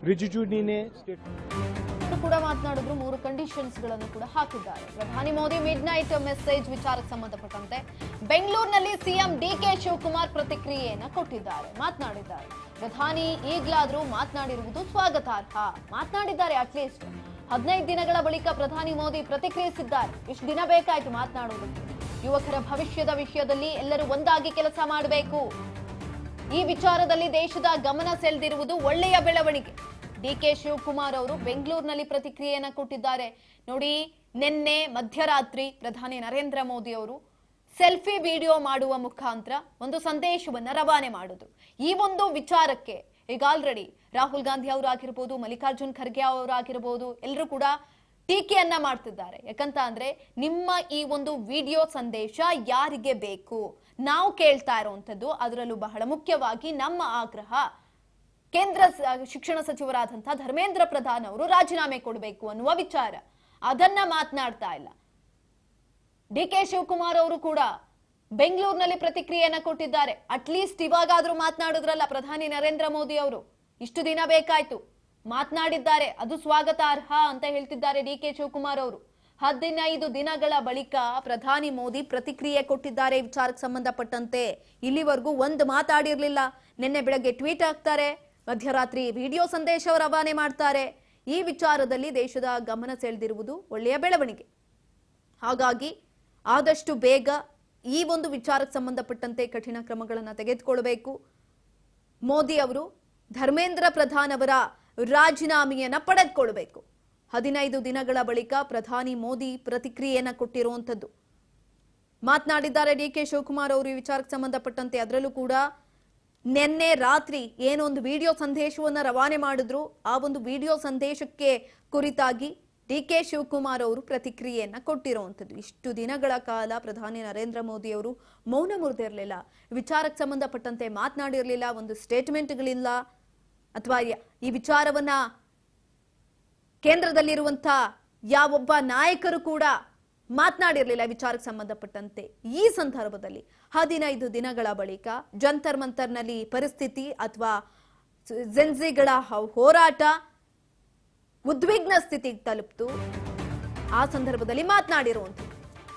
ರಿಜಿಜುನಿನೇ ಕೂಡ ಮಾತನಾಡಿದ್ರು 3 ಕಂಡೀಷನ್ಸ್ ಗಳನ್ನು ಕೂಡ ಹಾಕಿದ್ದಾರೆ. ಪ್ರಧಾನಿ ಮೋದಿ ಮಿಡ್ ನೈಟ್ ಮೆಸೇಜ್ ವಿಚಾರಕ್ಕೆ ಸಂಬಂಧಪಟ್ಟಂತೆ ಬೆಂಗಳೂರಿನಲ್ಲಿ ಸಿಎಂ ಡಿಕೆ ಶಿವಕುಮಾರ್ ಪ್ರತಿಕ್ರಿಯೆಯನ್ನ ಕೊಟ್ಟಿದ್ದಾರೆ, ಮಾತನಾಡಿದ್ದಾರೆ. ಪ್ರಧಾನಿ ಈಗಲಾದ್ರೂ ಮಾತನಾಡಿರುವುದು ಸ್ವಾಗತಾರ್ಹ. ಮಾತನಾಡಿದ್ದಾರೆ. ಅಟ್ಲೀಸ್ಟ್ 15 ದಿನಗಳ ಬಳಿಕ ಪ್ರಧಾನಿ ಮೋದಿ ಪ್ರತಿಕ್ರಿಯಿಸಿದ್ದಾರೆ. ಇಷ್ಟು ದಿನ ಬೇಕಾಯ್ತು ಮಾತನಾಡುವುದಕ್ಕೆ. ಯುವಕರ ಭವಿಷ್ಯದ ವಿಷಯದಲ್ಲಿ ಎಲ್ಲರೂ ಒಂದಾಗಿ ಕೆಲಸ ಮಾಡಬೇಕು. ಈ ವಿಚಾರದಲ್ಲಿ ದೇಶದ ಗಮನ ಸೆಳೆದಿರುವುದು ಒಳ್ಳೆಯ ಬೆಳವಣಿಗೆ. ಡಿಕೆ ಶಿವಕುಮಾರ್ ಅವರು ಬೆಂಗಳೂರಿನಲ್ಲಿ ಪ್ರತಿಕ್ರಿಯೆಯನ್ನ ಕೊಟ್ಟಿದ್ದಾರೆ. ನೋಡಿ, ನಿನ್ನೆ ಮಧ್ಯರಾತ್ರಿ ಪ್ರಧಾನಿ ನರೇಂದ್ರ ಮೋದಿ ಅವರು ಸೆಲ್ಫಿ ವಿಡಿಯೋ ಮಾಡುವ ಮುಖಾಂತರ ಒಂದು ಸಂದೇಶವನ್ನ ರವಾನೆ ಮಾಡಿದ್ರು. ಈ ಒಂದು ವಿಚಾರಕ್ಕೆ ಈಗ ಆಲ್ರೆಡಿ ರಾಹುಲ್ ಗಾಂಧಿ ಅವರಾಗಿರ್ಬೋದು, ಮಲ್ಲಿಕಾರ್ಜುನ್ ಖರ್ಗೆ ಅವರಾಗಿರ್ಬೋದು, ಎಲ್ಲರೂ ಕೂಡ ಟೀಕೆಯನ್ನ ಮಾಡ್ತಿದ್ದಾರೆ. ಯಾಕಂತ ಅಂದ್ರೆ ನಿಮ್ಮ ಈ ಒಂದು ವಿಡಿಯೋ ಸಂದೇಶ ಯಾರಿಗೆ ಬೇಕು ನಾವು ಕೇಳ್ತಾ ಇರುವಂತದ್ದು. ಅದರಲ್ಲೂ ಬಹಳ ಮುಖ್ಯವಾಗಿ ನಮ್ಮ ಆಗ್ರಹ ಕೇಂದ್ರ ಶಿಕ್ಷಣ ಸಚಿವರಾದಂತಹ ಧರ್ಮೇಂದ್ರ ಪ್ರಧಾನ್ ಅವರು ರಾಜೀನಾಮೆ ಕೊಡಬೇಕು ಅನ್ನುವ ವಿಚಾರ. ಅದನ್ನ ಮಾತನಾಡ್ತಾ ಇಲ್ಲ. ಡಿಕೆ ಶಿವಕುಮಾರ್ ಅವರು ಕೂಡ ಬೆಂಗಳೂರಿನಲ್ಲಿ ಪ್ರತಿಕ್ರಿಯೆಯನ್ನ ಕೊಟ್ಟಿದ್ದಾರೆ. ಅಟ್ಲೀಸ್ಟ್ ಇವಾಗಾದ್ರೂ ಮಾತನಾಡಿದ್ರಲ್ಲ ಪ್ರಧಾನಿ ನರೇಂದ್ರ ಮೋದಿ ಅವರು. ಇಷ್ಟು ದಿನ ಬೇಕಾಯ್ತು, ಮಾತನಾಡಿದ್ದಾರೆ, ಅದು ಸ್ವಾಗತಾರ್ಹ ಅಂತ ಹೇಳ್ತಿದ್ದಾರೆ ಡಿಕೆ ಶಿವಕುಮಾರ್ ಅವರು. 15 ದಿನಗಳ ಬಳಿಕ ಪ್ರಧಾನಿ ಮೋದಿ ಪ್ರತಿಕ್ರಿಯೆ ಕೊಟ್ಟಿದ್ದಾರೆ ವಿಚಾರಕ್ಕೆ ಸಂಬಂಧಪಟ್ಟಂತೆ. ಇಲ್ಲಿವರೆಗೂ ಒಂದು ಮಾತಾಡಿರ್ಲಿಲ್ಲ. ನಿನ್ನೆ ಬೆಳಗ್ಗೆ ಟ್ವೀಟ್ ಹಾಕ್ತಾರೆ, ಮಧ್ಯರಾತ್ರಿ ವಿಡಿಯೋ ಸಂದೇಶ ರವಾನೆ ಮಾಡ್ತಾರೆ. ಈ ವಿಚಾರದಲ್ಲಿ ದೇಶದ ಗಮನ ಸೆಳೆದಿರುವುದು ಒಳ್ಳೆಯ ಬೆಳವಣಿಗೆ. ಹಾಗಾಗಿ ಆದಷ್ಟು ಬೇಗ ಈ ಒಂದು ವಿಚಾರಕ್ಕೆ ಸಂಬಂಧಪಟ್ಟಂತೆ ಕಠಿಣ ಕ್ರಮಗಳನ್ನು ತೆಗೆದುಕೊಳ್ಳಬೇಕು. ಮೋದಿ ಅವರು ಧರ್ಮೇಂದ್ರ ಪ್ರಧಾನ್ ಅವರ ರಾಜೀನಾಮೆಯನ್ನ ಪಡೆದುಕೊಳ್ಳಬೇಕು. 15 ದಿನಗಳ ಬಳಿಕ ಪ್ರಧಾನಿ ಮೋದಿ ಪ್ರತಿಕ್ರಿಯೆಯನ್ನ ಕೊಟ್ಟಿರುವಂತದ್ದು. ಮಾತನಾಡಿದ್ದಾರೆ ಡಿಕೆ ಶಿವಕುಮಾರ್ ಅವರು ಈ ವಿಚಾರಕ್ಕೆ ಸಂಬಂಧಪಟ್ಟಂತೆ. ಅದರಲ್ಲೂ ಕೂಡ ನಿನ್ನೆ ರಾತ್ರಿ ಏನೊಂದು ವಿಡಿಯೋ ಸಂದೇಶವನ್ನ ರವಾನೆ ಮಾಡಿದ್ರು, ಆ ಒಂದು ವಿಡಿಯೋ ಸಂದೇಶಕ್ಕೆ ಕುರಿತಾಗಿ ಡಿಕೆ ಶಿವಕುಮಾರ್ ಅವರು ಪ್ರತಿಕ್ರಿಯೆಯನ್ನ ಕೊಟ್ಟಿರುವಂತದ್ದು. ಇಷ್ಟು ದಿನಗಳ ಕಾಲ ಪ್ರಧಾನಿ ನರೇಂದ್ರ ಮೋದಿ ಅವರು ಮೌನ ಮುರಿದಿರಲಿಲ್ಲ, ವಿಚಾರಕ್ಕೆ ಸಂಬಂಧಪಟ್ಟಂತೆ ಮಾತನಾಡಿರಲಿಲ್ಲ, ಒಂದು ಸ್ಟೇಟ್ಮೆಂಟ್ಗಳಿಲ್ಲ, ಅಥವಾ ಈ ವಿಚಾರವನ್ನ ಕೇಂದ್ರದಲ್ಲಿರುವಂತಹ ಯಾವೊಬ್ಬ ನಾಯಕರು ಕೂಡ ಮಾತನಾಡಿರಲಿಲ್ಲ ವಿಚಾರಕ್ಕೆ ಸಂಬಂಧಪಟ್ಟಂತೆ. ಈ ಸಂದರ್ಭದಲ್ಲಿ 15 ದಿನಗಳ ಬಳಿಕ ಜಂತರ್ ಮಂತರ್ನಲ್ಲಿ ಪರಿಸ್ಥಿತಿ ಅಥವಾ ಜೆನ್ಸಿಗಳ ಹೋರಾಟ ಉದ್ವಿಗ್ನ ಸ್ಥಿತಿಗೆ ತಲುಪಿತು. ಆ ಸಂದರ್ಭದಲ್ಲಿ ಮಾತನಾಡಿರುವಂಥದ್ದು.